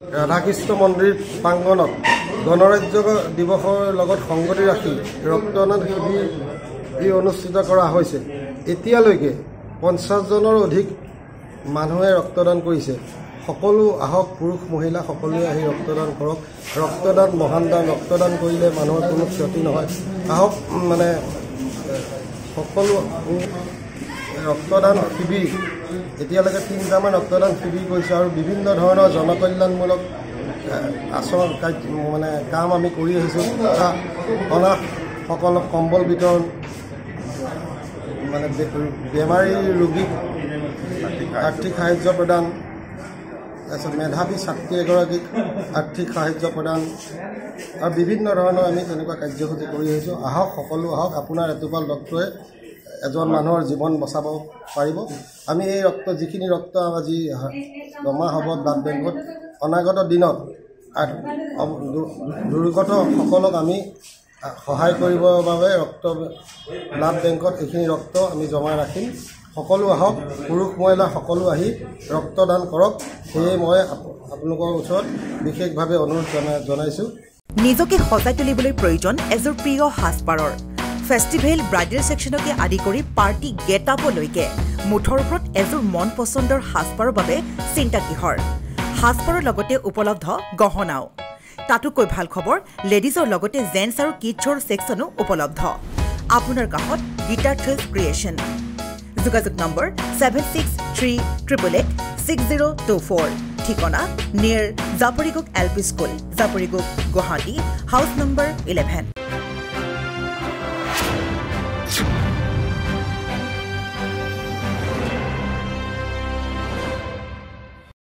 ৰাধাকৃষ্ণ মন্দিৰ প্ৰাংগণত গণৰাজ্য দিৱসৰ লগত সংগতি ৰাখি ৰক্তদান শিবিৰ অনুষ্ঠিত কৰা হৈছে। এতিয়ালৈকে 50 জনৰ অধিক মানুহে ৰক্তদান কৰিছে। সকলো আহক, পুৰুষ মহিলা সকলোৱে আহি ৰক্তদান কৰক। ৰক্তদান মহান দান। ৰক্তদান কৰিলে মানুহৰ কোনো ক্ষতি নহয়। আহক মানে সকলো ৰক্তদান শিবিৰ এতিয়ালৈকে 3টামান ৰক্তদান শিবিৰ কৰিছে আৰু বিভিন্ন ধৰণৰ জনকল্যাণমূলক আচৰণ মানে কাম আমি কৰি আহিছোঁ। অনাথসকলক কম্বল বিতৰণ, মানে বেমাৰী ৰোগীক আৰ্থিক সাহায্য প্ৰদান, তাৰপিছত মেধাৱী ছাত্ৰী এগৰাকীক আৰ্থিক সাহায্য প্ৰদান আৰু বিভিন্ন ধৰণৰ আমি তেনেকুৱা কাৰ্যসূচী কৰি আহিছোঁ। আহক, সকলো আহক। আপোনাৰ এটোপাল ৰক্তই এজন মানুহৰ জীৱন বচাব পাৰিব। আমি এই যিখিনি ৰক্ত আজি জমা হ'ব ব্লাড বেংকত, অনাগত দিনত দুৰ্গতসকলক আমি সহায় কৰিবৰ বাবে ব্লাড বেংকত এইখিনি ৰক্ত আমি জমা ৰাখিম। সকলো আহক, পুৰুষ মহিলা সকলো আহি ৰক্তদান কৰক। সেয়ে মই আপোনালোকৰ ওচৰত বিশেষভাৱে অনুৰোধ জনাইছোঁ। নিজকে সজাই তুলিবলৈ প্ৰয়োজন এযোৰ প্ৰিয় সাজপাৰৰ। ফেষ্টিভেল, ব্ৰাইডেল ছেকশ্যনকে আদি কৰি পাৰ্টি গেট আপলৈকে মুঠৰ ওপৰত এযোৰ মন পচন্দৰ সাজপাৰৰ বাবে চিন্তা কিহৰ? সাজপাৰৰ লগতে উপলব্ধ গহনাও। তাতোকৈ ভাল খবৰ, লেডিজৰ লগতে জেন্টছ আৰু কিডছৰ ছেকশ্যনো উপলব্ধ। আপোনাৰ কাষত গীতাৰ থ্ৰিলছ ক্ৰিয়েশ্যন। যোগাযোগ নম্বৰ 7638886024। ঠিকনা near Japorigog LP school, Japorigog, Guwahati, house number 11।